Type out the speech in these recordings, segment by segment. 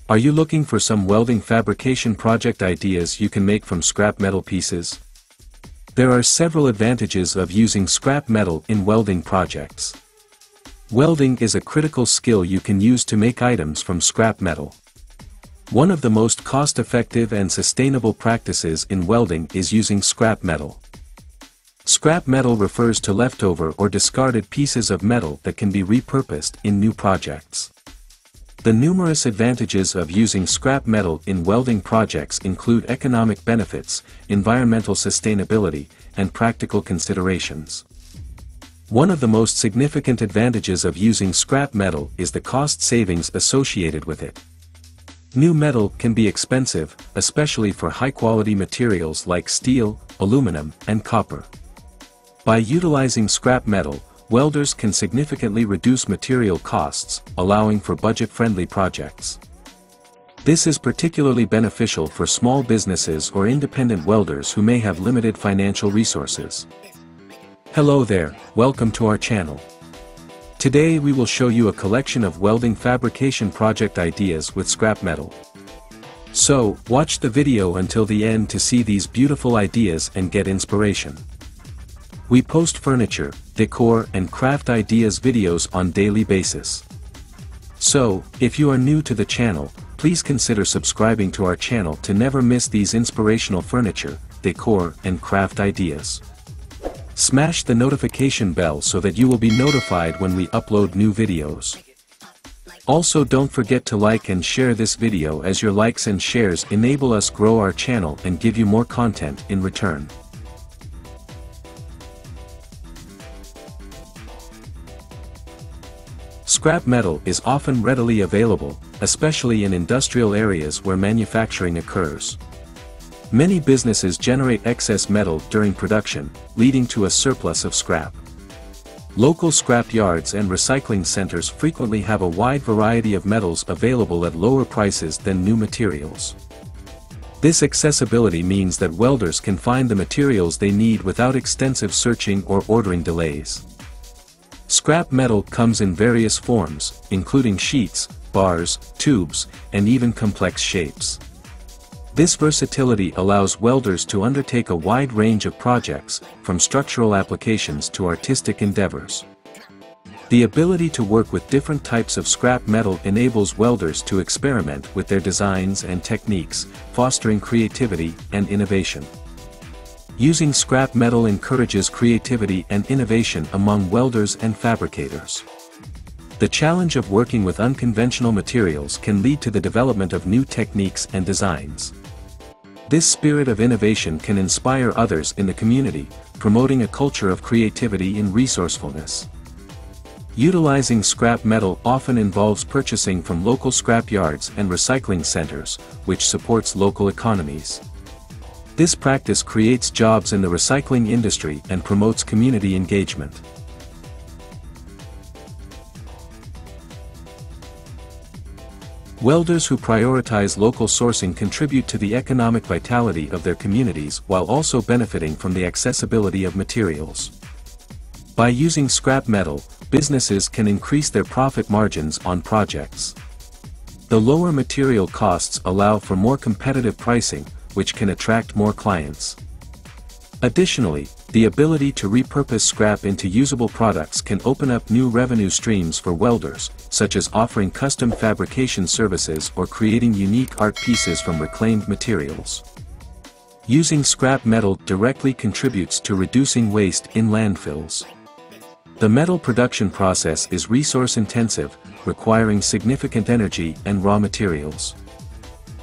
Are you looking for some welding fabrication project ideas you can make from scrap metal pieces? There are several advantages of using scrap metal in welding projects. Welding is a critical skill you can use to make items from scrap metal. One of the most cost-effective and sustainable practices in welding is using scrap metal. Scrap metal refers to leftover or discarded pieces of metal that can be repurposed in new projects. The numerous advantages of using scrap metal in welding projects include economic benefits, environmental sustainability, and practical considerations. One of the most significant advantages of using scrap metal is the cost savings associated with it. New metal can be expensive, especially for high-quality materials like steel, aluminum, and copper. By utilizing scrap metal, welders can significantly reduce material costs, allowing for budget-friendly projects. This is particularly beneficial for small businesses or independent welders who may have limited financial resources. Hello there, welcome to our channel. Today we will show you a collection of welding fabrication project ideas with scrap metal. So, watch the video until the end to see these beautiful ideas and get inspiration. We post furniture, decor, and craft ideas videos on daily basis. So, if you are new to the channel, please consider subscribing to our channel to never miss these inspirational furniture, decor, and craft ideas. Smash the notification bell so that you will be notified when we upload new videos. Also, don't forget to like and share this video, as your likes and shares enable us grow our channel and give you more content in return. Scrap metal is often readily available, especially in industrial areas where manufacturing occurs. Many businesses generate excess metal during production, leading to a surplus of scrap. Local scrap yards and recycling centers frequently have a wide variety of metals available at lower prices than new materials. This accessibility means that welders can find the materials they need without extensive searching or ordering delays. Scrap metal comes in various forms, including sheets, bars, tubes, and even complex shapes. This versatility allows welders to undertake a wide range of projects, from structural applications to artistic endeavors. The ability to work with different types of scrap metal enables welders to experiment with their designs and techniques, fostering creativity and innovation. Using scrap metal encourages creativity and innovation among welders and fabricators. The challenge of working with unconventional materials can lead to the development of new techniques and designs. This spirit of innovation can inspire others in the community, promoting a culture of creativity and resourcefulness. Utilizing scrap metal often involves purchasing from local scrap yards and recycling centers, which supports local economies. This practice creates jobs in the recycling industry and promotes community engagement. Welders who prioritize local sourcing contribute to the economic vitality of their communities while also benefiting from the accessibility of materials. By using scrap metal, businesses can increase their profit margins on projects. The lower material costs allow for more competitive pricing, which can attract more clients. Additionally, the ability to repurpose scrap into usable products can open up new revenue streams for welders, such as offering custom fabrication services or creating unique art pieces from reclaimed materials. Using scrap metal directly contributes to reducing waste in landfills. The metal production process is resource-intensive, requiring significant energy and raw materials.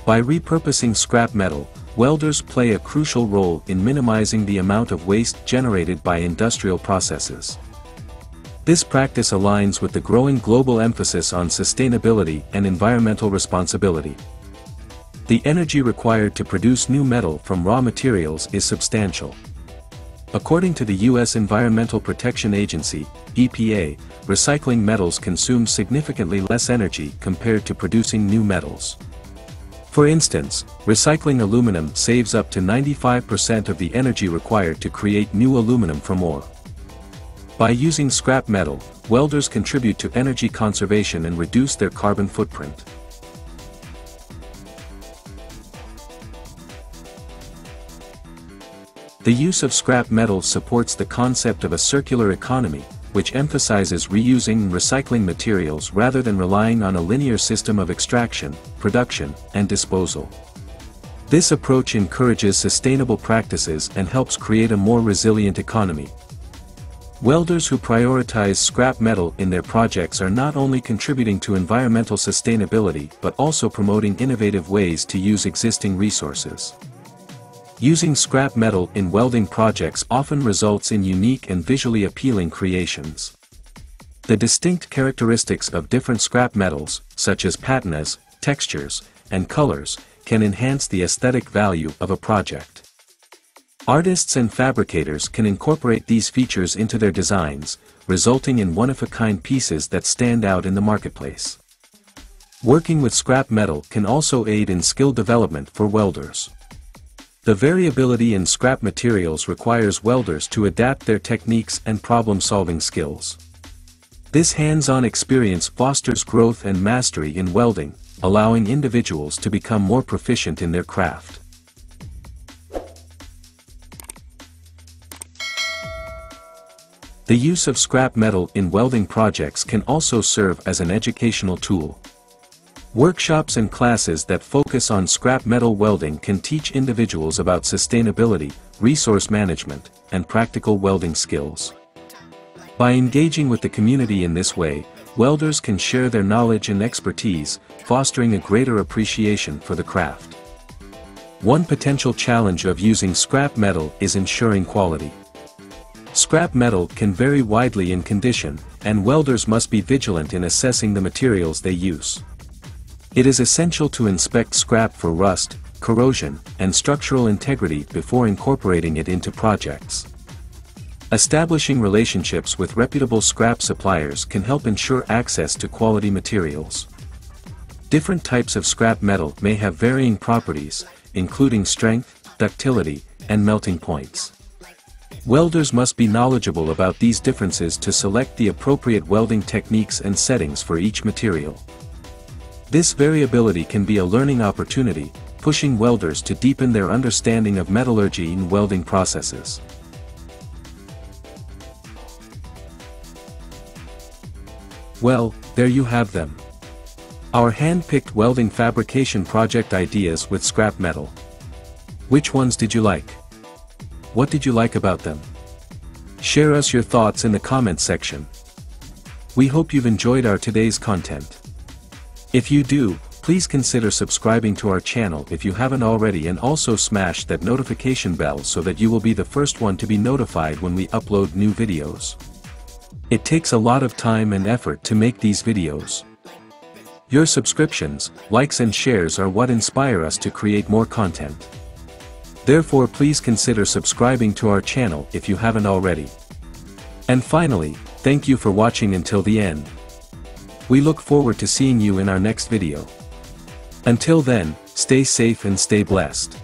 By repurposing scrap metal, welders play a crucial role in minimizing the amount of waste generated by industrial processes. This practice aligns with the growing global emphasis on sustainability and environmental responsibility. The energy required to produce new metal from raw materials is substantial. According to the U.S. Environmental Protection Agency, EPA, recycling metals consume significantly less energy compared to producing new metals. For instance, recycling aluminum saves up to 95% of the energy required to create new aluminum from ore. By using scrap metal, welders contribute to energy conservation and reduce their carbon footprint. The use of scrap metal supports the concept of a circular economy, which emphasizes reusing and recycling materials rather than relying on a linear system of extraction, production, and disposal. This approach encourages sustainable practices and helps create a more resilient economy. Welders who prioritize scrap metal in their projects are not only contributing to environmental sustainability but also promoting innovative ways to use existing resources. Using scrap metal in welding projects often results in unique and visually appealing creations. The distinct characteristics of different scrap metals, such as patinas, textures, and colors, can enhance the aesthetic value of a project. Artists and fabricators can incorporate these features into their designs, resulting in one-of-a-kind pieces that stand out in the marketplace. Working with scrap metal can also aid in skill development for welders. The variability in scrap materials requires welders to adapt their techniques and problem-solving skills. This hands-on experience fosters growth and mastery in welding, allowing individuals to become more proficient in their craft. The use of scrap metal in welding projects can also serve as an educational tool. Workshops and classes that focus on scrap metal welding can teach individuals about sustainability, resource management, and practical welding skills. By engaging with the community in this way, welders can share their knowledge and expertise, fostering a greater appreciation for the craft. One potential challenge of using scrap metal is ensuring quality. Scrap metal can vary widely in condition, and welders must be vigilant in assessing the materials they use. It is essential to inspect scrap for rust, corrosion, and structural integrity before incorporating it into projects. Establishing relationships with reputable scrap suppliers can help ensure access to quality materials. Different types of scrap metal may have varying properties, including strength, ductility, and melting points. Welders must be knowledgeable about these differences to select the appropriate welding techniques and settings for each material. This variability can be a learning opportunity, pushing welders to deepen their understanding of metallurgy and welding processes. Well, there you have them. Our hand-picked welding fabrication project ideas with scrap metal. Which ones did you like? What did you like about them? Share us your thoughts in the comments section. We hope you've enjoyed our today's content. If you do, please consider subscribing to our channel if you haven't already, and also smash that notification bell so that you will be the first one to be notified when we upload new videos. It takes a lot of time and effort to make these videos. Your subscriptions, likes and shares are what inspire us to create more content. Therefore, please consider subscribing to our channel if you haven't already. And finally, thank you for watching until the end. We look forward to seeing you in our next video. Until then, stay safe and stay blessed.